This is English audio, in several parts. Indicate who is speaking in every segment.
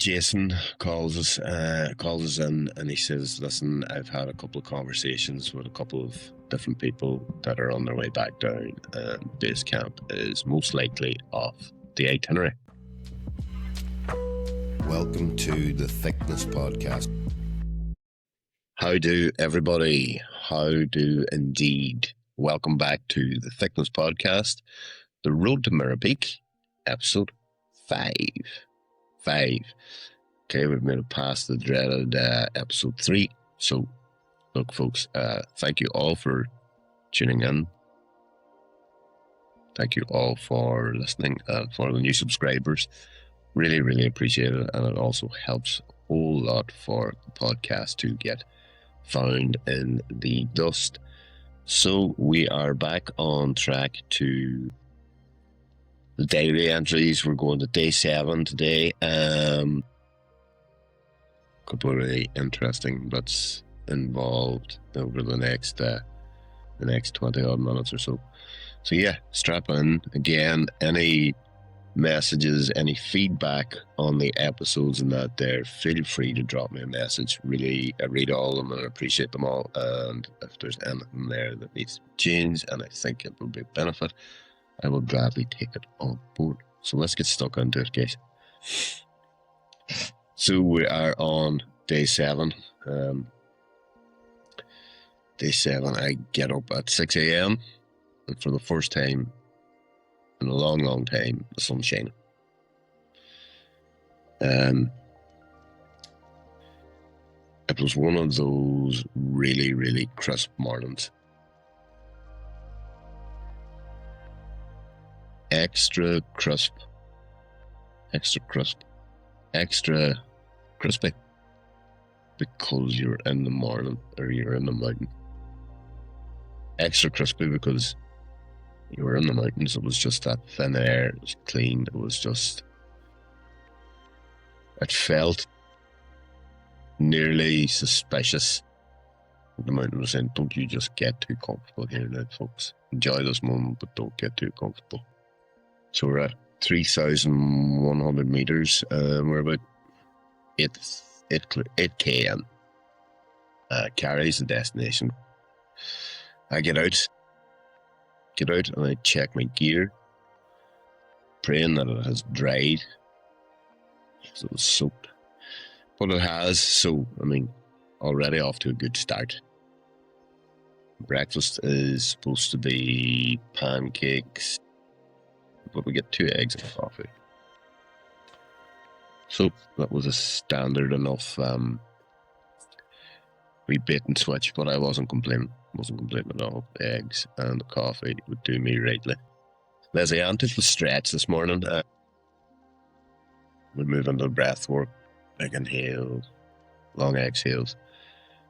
Speaker 1: Jason calls us in, and he says, "Listen, I've had a couple of conversations with a couple of different people that are on their way back down, and base camp is most likely off the itinerary."
Speaker 2: Welcome to the Thickness Podcast.
Speaker 1: How do everybody? How do indeed? Welcome back to the Thickness Podcast, the Road to Mera Peak, episode 5. Okay, we've made it past the dreaded episode 3. So, look, folks, thank you all for tuning in. Thank you all for listening, and for the new subscribers. Really, really appreciate it. And it also helps a whole lot for the podcast to get found in the dust. So, we are back on track to the diary entries. We're going to day 7 today. Couple of really interesting bits involved over the next 20 odd minutes or so. So yeah, strap in. Again, any messages, any feedback on the episodes and that there, feel free to drop me a message. Really, I read all of them and I appreciate them all. And if there's anything there that needs to change and I think it will be a benefit, I will gladly take it on board. So let's get stuck into it, guys. So we are on day 7. Day 7, I get up at 6 a.m. and for the first time in a long, long time, the sun's shining. It was one of those really, really crisp mornings. Extra crisp, extra crispy, because you're in the morning or you're in the mountain. Extra crispy because you were in the mountains. It was just that thin air. It was clean. It felt nearly suspicious. The mountain was saying, "Don't you just get too comfortable here now, folks. Enjoy this moment, but don't get too comfortable." So we're at 3,100 meters. We're about 8 km. Carries the destination. I get out and I check my gear, praying that it has dried, because it was soaked. But it has, so, already off to a good start. Breakfast is supposed to be pancakes, but we get 2 eggs and coffee. So that was a standard enough wee bait and switch, but I wasn't complaining. At all. The eggs and the coffee would do me rightly. Leslie Ann took the stretch this morning. We move into breath work, big inhales, long exhales,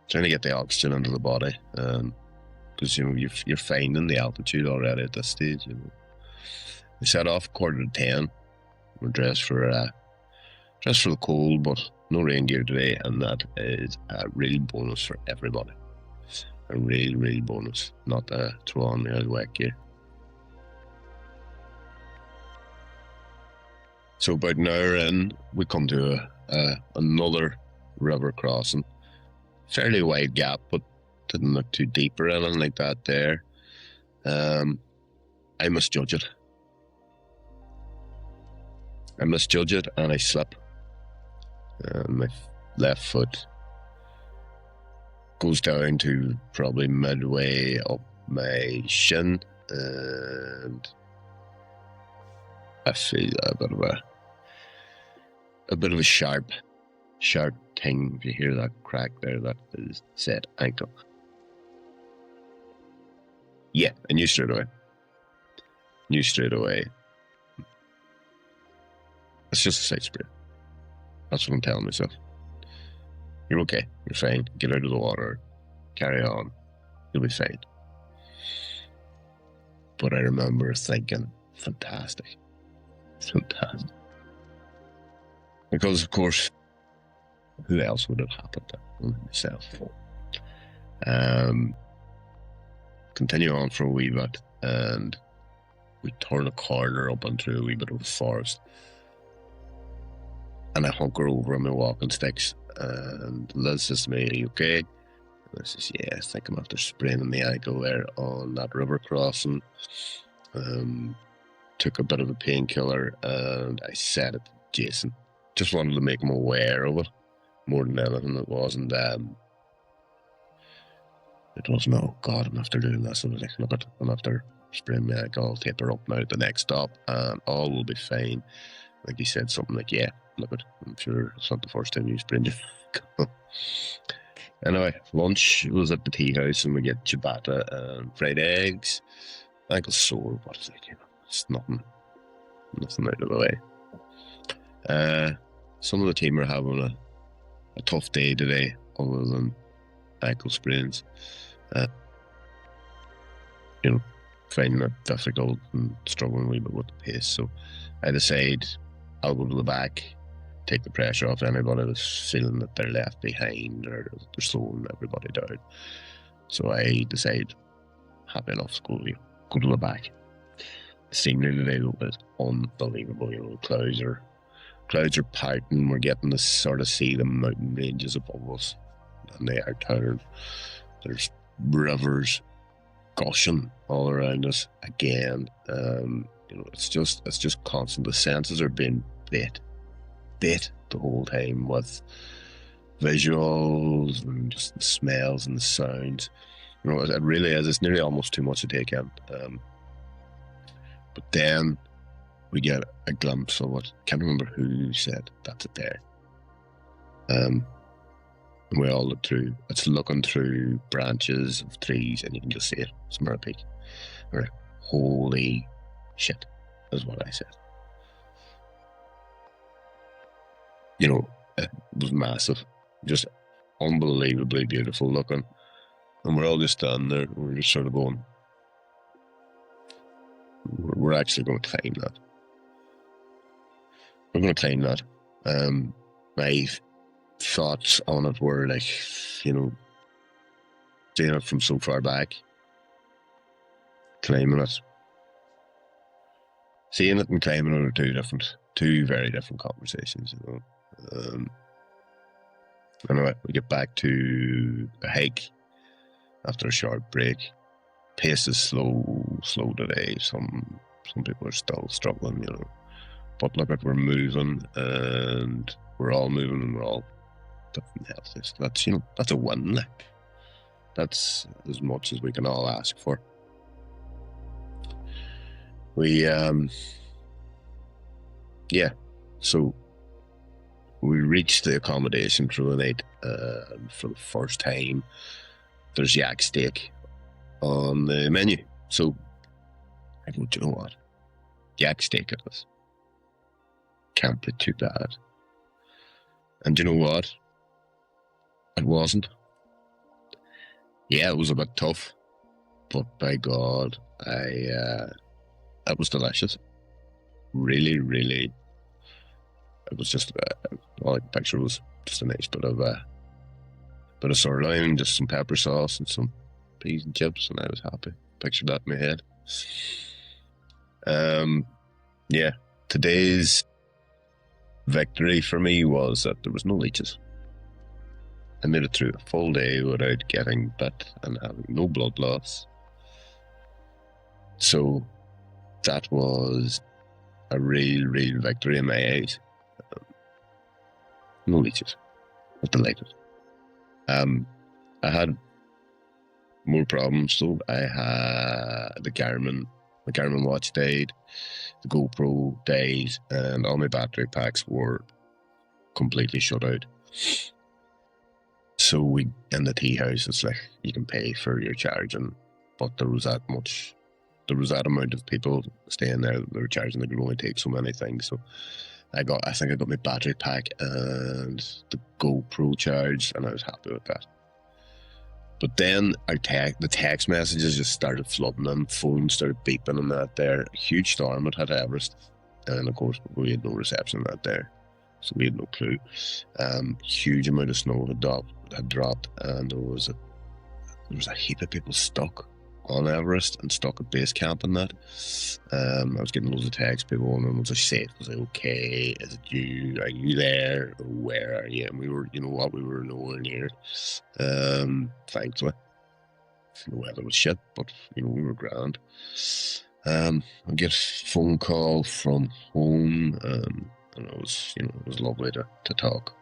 Speaker 1: trying to get the oxygen into the body, because you're finding the altitude already at this stage. We set off 9:45. We're dressed for the cold, but no rain gear today, and that is a real bonus for everybody. A real, real bonus, not to throw on the old wet gear. So about an hour in, we come to another river crossing. Fairly wide gap, but didn't look too deep or anything like that there. I misjudge it. And I slip. My left foot goes down to probably midway up my shin, and I feel a bit of a sharp ting. If you hear that crack there, that is said ankle. Yeah, I knew straight away. It's just a side sprain. That's what I'm telling myself. You're okay. You're fine. Get out of the water. Carry on. You'll be fine. But I remember thinking, fantastic. Because, of course, who else would have happened to only myself? Continue on for a wee bit, and we turn a corner up into a wee bit of a forest. And I hunker over on my walking sticks, and Liz says to me, "Are you okay?" And I says, "Yeah, I think I'm after spraining my ankle there on that river crossing." Took a bit of a painkiller, and I said it to Jason. Just wanted to make him aware of it more than anything. It wasn't, oh God, I'm after doing this. I was like, look, I'm after spraining my ankle. I'll taper up now at the next stop, and all will be fine. Like he said something like, "Yeah, look, I'm sure it's not the first time you sprained your ankle." Anyway, lunch was at the tea house, and we get ciabatta and fried eggs. Ankle's sore, but it's like, it's nothing out of the way. Some of the team are having a tough day today, other than ankle sprains. Finding it difficult and struggling a wee bit with the pace. So I decide I'll go to the back, take the pressure off anybody that's feeling that they're left behind or they're slowing everybody down. So I decide, happy enough, go to the back. The scenery today is unbelievable. The clouds are parting. We're getting to sort of see the mountain ranges above us, and they are towering. There's rivers gushing all around us again. It's just constant. The senses are being bit the whole time with visuals and just the smells and the sounds. It really is. It's nearly almost too much to take in. But then we get a glimpse of it. Can't remember who said that's it there. And we all look through. It's looking through branches of trees, and you can just see it. It's Mera Peak. Or, holy shit, is what I said. It was massive, just unbelievably beautiful looking. And we're all just standing there. We're just sort of going, we're actually going to climb that. We're going to climb that. My thoughts on it were like, seeing it from so far back, climbing it. Seeing it and climbing it are two very different conversations. Anyway, we get back to the hike after a short break. Pace is slow today. Some people are still struggling, But look at, we're moving, and we're all moving, and we're all different health. That's a win. Like, that's as much as we can all ask for. So we reached the accommodation for the night. For the first time, there's yak steak on the menu. So I go, do you know what? Yak steak it is. Can't be too bad. And do you know what? It wasn't. Yeah, it was a bit tough, but by God, it was delicious. Really, really. It was just all I could picture was just a nice bit of sirloin, just some pepper sauce and some peas and chips, and I was happy. Pictured that in my head. Today's victory for me was that there was no leeches. I made it through a full day without getting bit and having no blood loss. So that was a real victory in my eyes. No leeches. I was delighted. I had more problems though. I had the Garmin watch died, the GoPro died, and all my battery packs were completely shut out. So we, in the tea house, it's like you can pay for your charging, but there was that amount of people staying there. They were charging. They could only take so many things. So I think I got my battery pack and the GoPro charged, and I was happy with that. But then the text messages just started flooding in, phones started beeping and that there. A huge storm had hit Everest, and of course we had no reception out there, so we had no clue. Huge amount of snow had dropped, and there was a heap of people stuck on Everest and stuck at base camp and that. I was getting loads of texts, people wondering, was I safe? Was I okay? Is it you? Are you there? Where are you? And we were, you know what, we were nowhere near. Thankfully. The weather was shit, but, you know, we were grand. I get a phone call from home, and it was, you know, it was lovely to talk.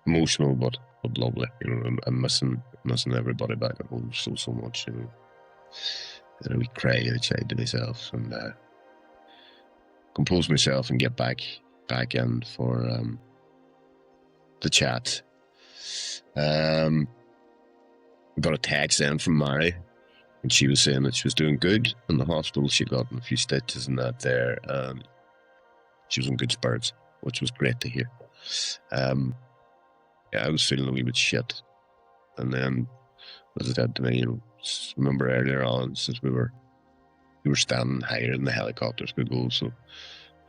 Speaker 1: Emotional, but lovely. You know, I'm missing everybody back at home so much. You know, and we cry outside to myself and compose myself and get back in for the chat. Got a text then from Mary, and she was saying that she was doing good in the hospital. She got a few stitches and that there, and she was in good spirits, which was great to hear. Yeah, I was feeling a wee bit shit, and then, as it said to me, you know, remember earlier on, since we were standing higher than the helicopters could go, so, you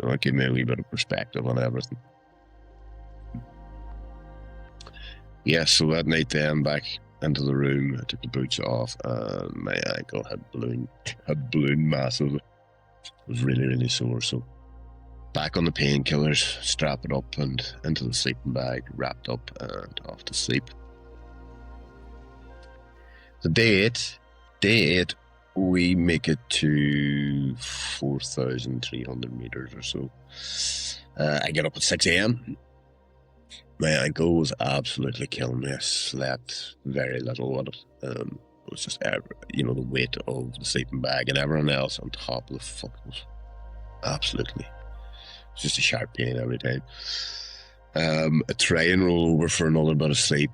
Speaker 1: know, it gave me a wee bit of perspective on everything. Yeah, so that night then, back into the room, I took the boots off, and my ankle had ballooned massive. It was really sore, so back on the painkillers, strap it up and into the sleeping bag, wrapped up and off to sleep. The day eight, we make it to 4,300 meters or so. I get up at 6 a.m. My ankle was absolutely killing me. I slept very little with it. It was just, you know, the weight of the sleeping bag and everyone else on top of the fuck was absolutely just a sharp pain every time. I try and roll over for another bit of sleep,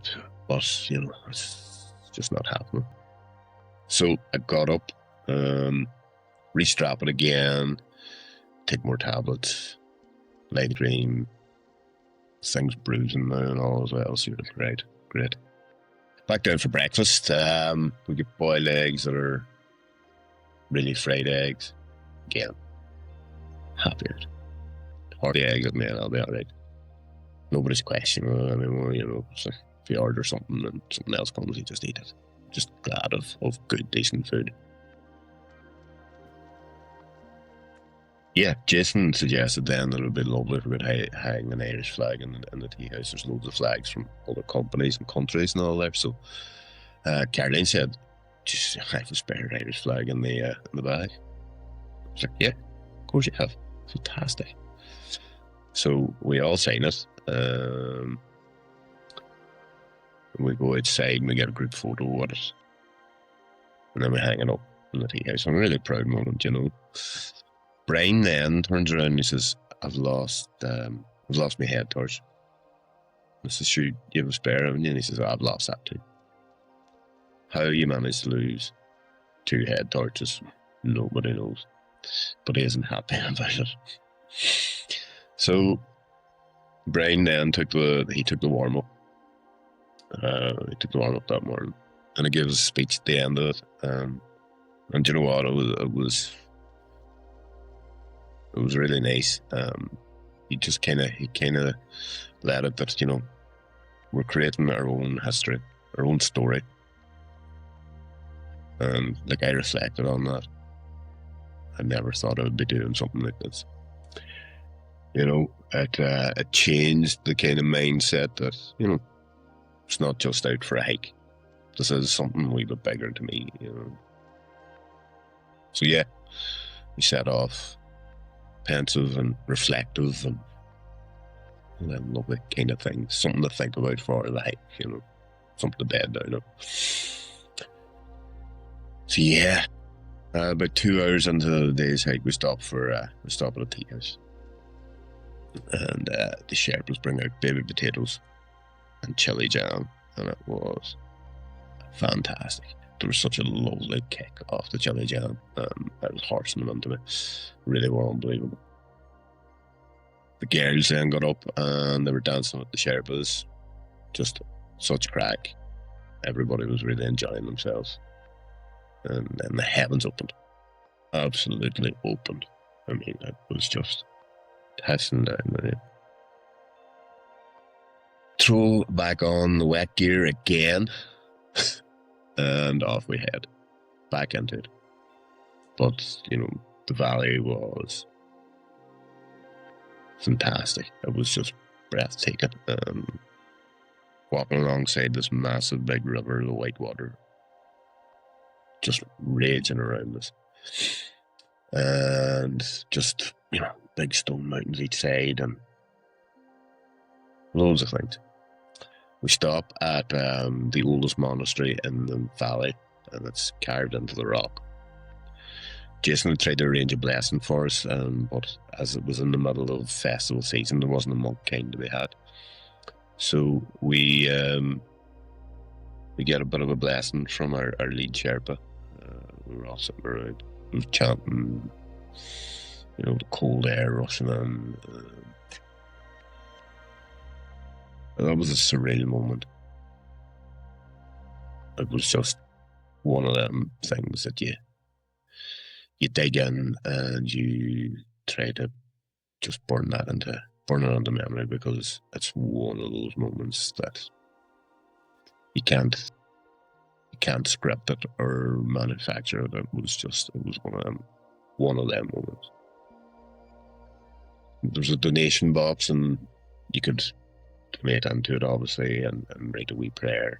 Speaker 1: but, you know, it's just not happening. So I got up, restrap it again, take more tablets, light cream, things bruising now and all as well, so great. Back down for breakfast, we get boiled eggs that are really fried eggs. Again, happier. Or the eggs, man, I'll be alright. Nobody's questioning it anymore, you know. So if you order something and something else comes, you just eat it. Just glad of good, decent food. Yeah, Jason suggested then that it would be lovely if we could hang an Irish flag in the tea house. There's loads of flags from other companies and countries and all there. So Caroline said, just have a spare Irish flag in the bag. I was like, yeah, of course you have. Fantastic. So we all sign it. We go outside and we get a group photo with it. And then we hang it up in the tea house. I'm really proud moment, you know. Brian then turns around and he says, I've lost my head torch. I says, sure, you have a spare, haven't you? And he says, I've lost that too. How you managed to lose 2 head torches, nobody knows. But he isn't happy about it. So Brian then took the warm up. He took the warm up that morning, and he gives a speech at the end of it. And you know what? It was really nice. He kind of let it that, you know, we're creating our own history, our own story, and like I reflected on that. I never thought I would be doing something like this. You know, it changed the kind of mindset that, you know, it's not just out for a hike. This is something a wee bit bigger to me, you know. So yeah, we set off pensive and reflective and them lovely kind of things. Something to think about for the hike, you know. Something to bed down on. So yeah, about 2 hours into the day's hike, we stop at a tea house. And the Sherpas bring out baby potatoes and chili jam, and it was fantastic. There was such a lovely kick off the chili jam. I was horsing them into me. Really were unbelievable. The girls then got up and they were dancing with the Sherpas. Just such crack. Everybody was really enjoying themselves. And then the heavens opened. Absolutely opened. I mean, it was just testing down there. Throw back on the wet gear again. and off we head back into it. But the valley was fantastic. It was just breathtaking. Walking alongside this massive big river, the Whitewater, just raging around us, and just big stone mountains each side, and loads of things. We stop at the oldest monastery in the valley, and it's carved into the rock. Jason had tried to arrange a blessing for us, but as it was in the middle of festival season, there wasn't a monk kind to be had. So we get a bit of a blessing from our lead Sherpa. We were all sitting around, we were chanting, the cold air rushing in. That was a surreal moment. It was just one of them things that you dig in and you try to just burn it into memory, because it's one of those moments that you can't script it or manufacture it. It was one of them moments. There's a donation box, and you could donate into it, obviously, and write a wee prayer.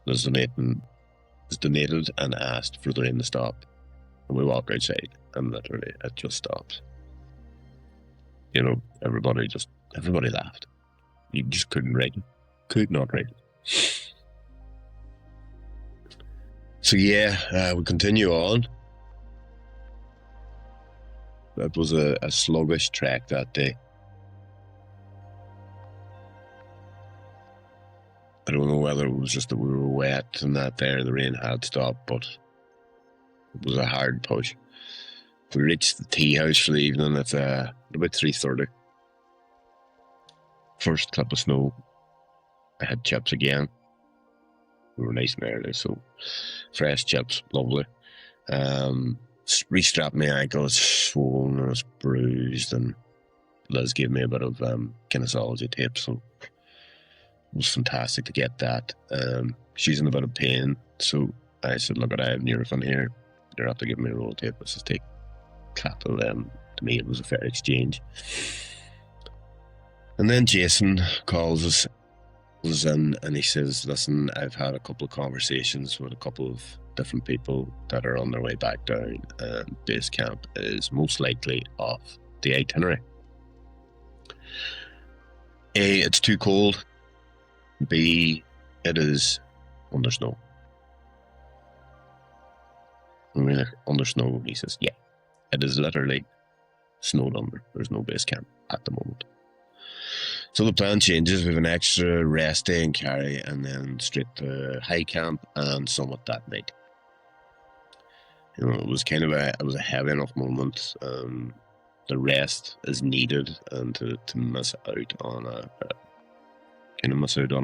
Speaker 1: There's donated and asked for the rain to stop, and we walk outside, and literally it just stopped. Everybody laughed. You just could not write it. So we continue on. That was a sluggish trek that day. I don't know whether it was just that we were wet and that the rain had stopped, but it was a hard push. We reached the tea house for the evening at about 3:30. First clip of snow. I had chips again. We were nice and early, so fresh chips, lovely. Restrapped my ankle, it's swollen and it's bruised, and Liz gave me a bit of kinesiology tape, so it was fantastic to get that. She's in a bit of pain, so I said, look, I have Nurofen here. You're have to give me a roll of tape. Let's just take clap of them. To me, it was a fair exchange. And then Jason calls us in, and he says, listen, I've had a couple of conversations with a couple of different people that are on their way back down, and base camp is most likely off the itinerary. A, it's too cold. B, it is under snow. And we're like, under snow? He says, yeah, it is literally snowed under. There's no base camp at the moment. So the plan changes. We have an extra rest day in Kerry, and then straight to high camp and summit that night. It was a heavy enough moment. The rest is needed, and to miss out on a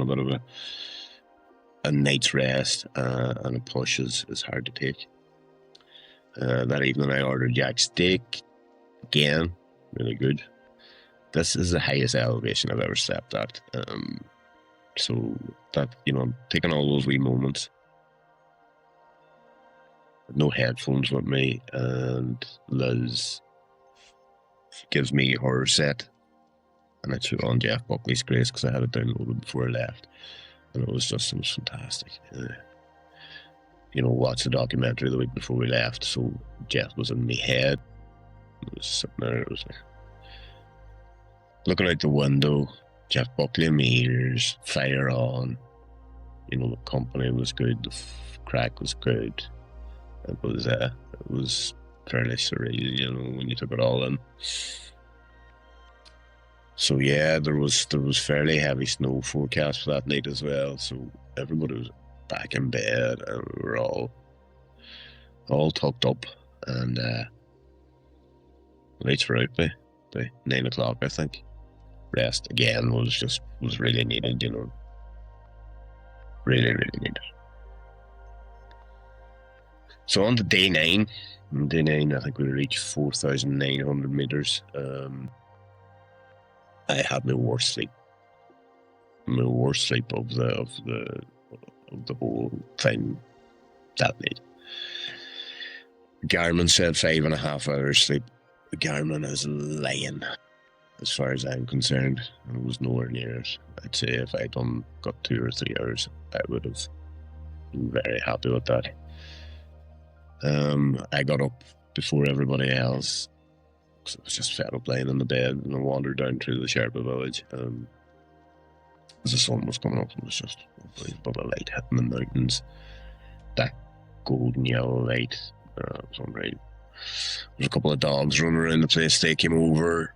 Speaker 1: bit of a night's rest and a push is hard to take. That evening I ordered yak steak. Again, really good. This is the highest elevation I've ever slept at. So that, taking all those wee moments. No headphones with me, and Liz gives me her set, and I threw on Jeff Buckley's Grace because I had it downloaded before I left, and it was fantastic. Watched the documentary the week before we left, so Jeff was in my head. I was sitting there, it was like looking out the window, Jeff Buckley in my ears, fire on. The company was good, the crack was good. It was fairly surreal, when you took it all in. So there was fairly heavy snow forecast for that night as well. So everybody was back in bed, and we were all tucked up, and lights were out by 9 o'clock, I think. Rest again was really needed, really, really needed. So on to day 9. On day 9, I think we reached 4,900 meters. I had my worst sleep. My worst sleep of the whole thing. that need. Garmin said 5.5 hours sleep. Garmin is lying, as far as I'm concerned. I was nowhere near it. I'd say if I'd got 2 or 3 hours, I would have been very happy with that. I got up before everybody else because I was just fed up lying in the bed, and I wandered down through the Sherpa village. As the sun was coming up, it was just unbelievable light hitting the mountains. That golden yellow light, it was unreal. There's a couple of dogs running around the place. They came over,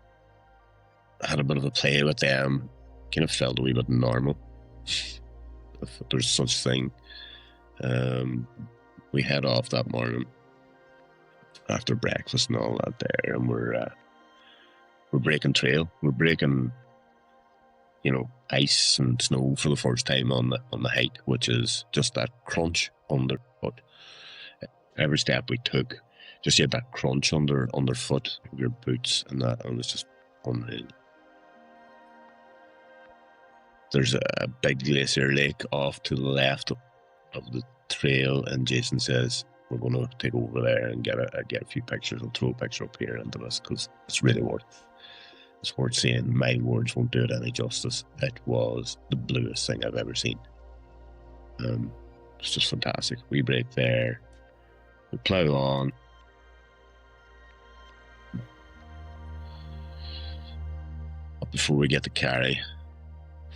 Speaker 1: had a bit of a play with them, kind of felt a wee bit normal, if there's such thing. We head off that morning after breakfast and all that there, and we're breaking trail. We're breaking, ice and snow for the first time on the hike, which is just that crunch underfoot. Every step we took, just had that crunch underfoot of your boots, and that, and it was just unreal. There's a big glacier lake off to the left of the trail, and Jason says we're going to take over there and get a few pictures. I'll throw a picture up here into this because it's really worth seeing. My words won't do it any justice. It was the bluest thing I've ever seen. It's just fantastic. We break there, we plough on. Up before we get to Carry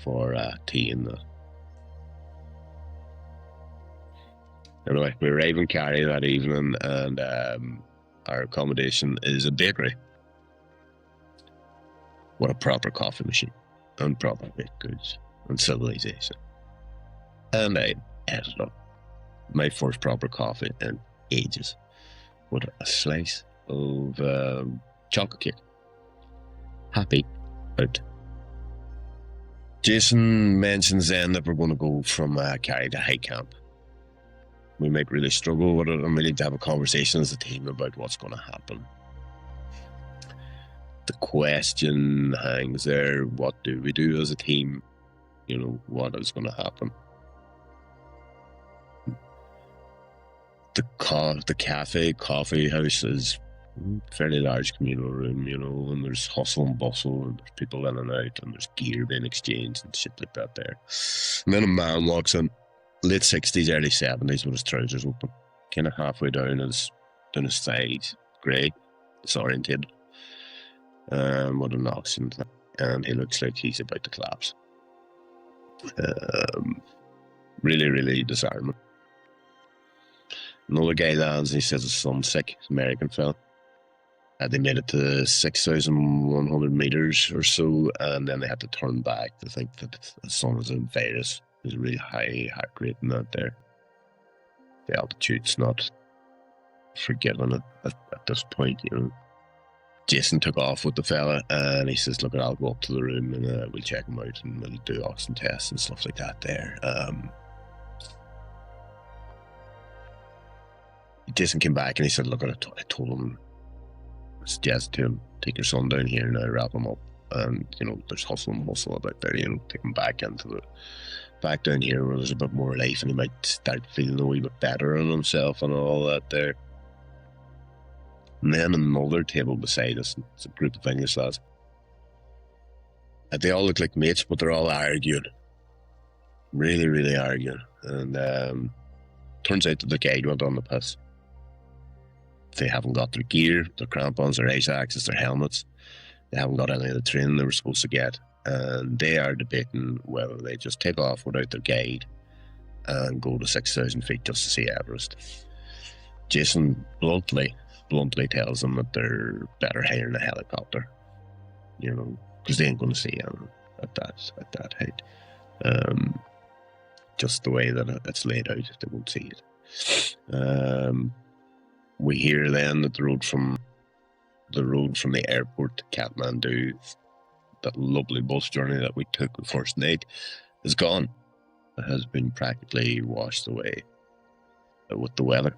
Speaker 1: for tea in the... Anyway, we arrive in Carry that evening, and our accommodation is a bakery. What a proper coffee machine, and proper baked goods, and civilization. And I ate it up. My first proper coffee in ages, with a slice of chocolate cake. Happy out. Jason mentions then that we're going to go from Carry to high camp. We might really struggle with it, and we need to have a conversation as a team about what's going to happen. The question hangs there, what do we do as a team? What is going to happen? The coffee house is a fairly large communal room, and there's hustle and bustle, and there's people in and out, and there's gear being exchanged and shit like that there. And then a man walks in, late 60s, early 70s, with his trousers open, kind of halfway down his thighs, grey, disorientated, with an oxygen, and he looks like he's about to collapse. Really, really disarming. Another guy lands and he says his son's sick, American fella. They made it to 6,100 meters or so, and then they had to turn back to think that the son was a virus. There's a really high heart rate in that there. The altitude's not forgiven at this point, Jason took off with the fella, and he says, look, I'll go up to the room and we'll check him out and we'll do oxygen tests and stuff like that there. Jason came back and he said, look, I told him, suggested to him, take your son down here now, wrap him up, and there's hustle and bustle about there, take him back down here where there's a bit more life, and he might start feeling a wee bit better on himself and all that there. And then another table beside us, it's a group of English lads. They all look like mates, but they're all arguing. Really, really arguing. And turns out that the guide went on the piss. They haven't got their gear, their crampons, their ice axes, their helmets. They haven't got any of the training they were supposed to get. And they are debating whether they just take off without their guide and go to 6,000 feet just to see Everest. Jason bluntly tells them that they're better hiring a helicopter, because they ain't going to see him at that height. Just the way that it's laid out, they won't see it. We hear then that the road from the airport to Kathmandu, that lovely bus journey that we took the first night, is gone. It has been practically washed away with the weather.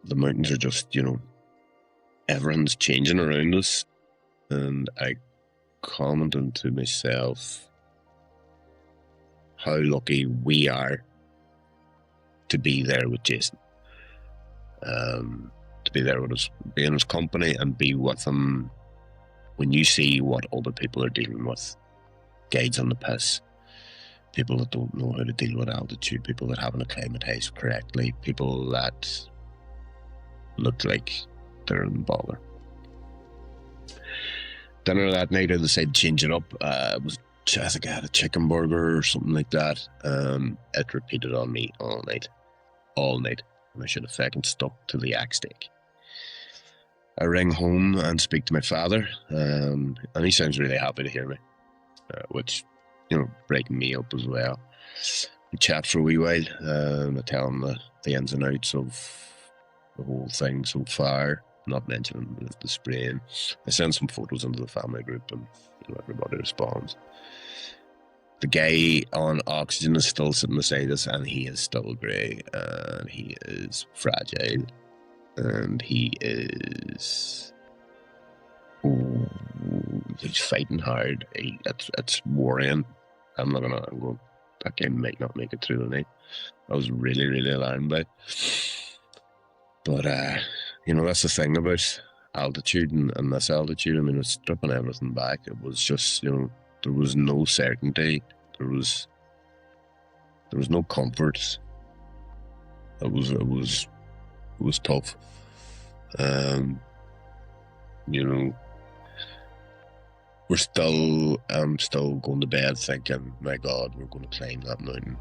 Speaker 1: The mountains are just, everyone's changing around us. And I commented to myself how lucky we are to be there with Jason, to be there with us, be in his company and be with him when you see what other people are dealing with. Guides on the piss, people that don't know how to deal with altitude, people that haven't acclimatized correctly, people that look like they're in bother. Dinner that night, I decided to change it up. It was, I think I had a chicken burger or something like that. It repeated on me all night. And I should have fucking stuck to the yak steak. I ring home and speak to my father, and he sounds really happy to hear me, which, breaking me up as well. We chat for a wee while, I tell him the ins and outs of the whole thing so far, not mentioning the spraying. I send some photos into the family group, and everybody responds. The guy on oxygen is still sitting beside us, and he is still grey, and he is fragile, and he is... he's fighting hard. It's worrying. I'm going, that guy might not make it through the night. I was really, really alarmed by it. But, that's the thing about altitude and this altitude. I mean, it's stripping everything back. It was just, there was no certainty. There was no comfort. It was tough. I'm still going to bed thinking, my God, we're going to climb that mountain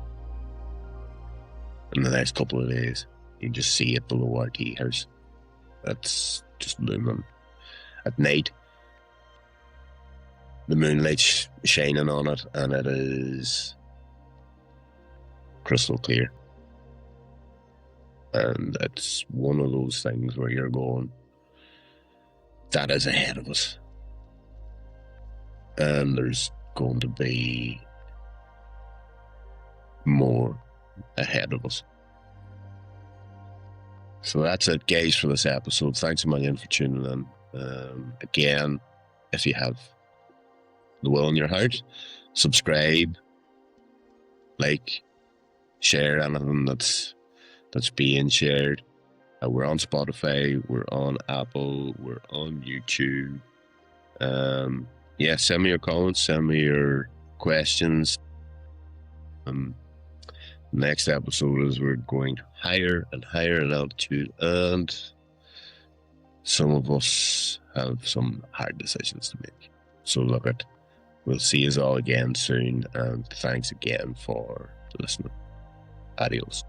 Speaker 1: in the next couple of days. You just see it below our tea house. It's just looming. At night, the moonlight's shining on it, and it is crystal clear. And it's one of those things where you're going, that is ahead of us. And there's going to be more ahead of us. So that's it, guys, for this episode. Thanks a million for tuning in. Again, if you have the will in your heart, subscribe, like, share anything that's being shared. We're on Spotify, we're on Apple, we're on YouTube. Send me your comments, send me your questions. Next episode is we're going higher and higher in altitude, and some of us have some hard decisions to make. So we'll see you all again soon, and thanks again for listening. Adios.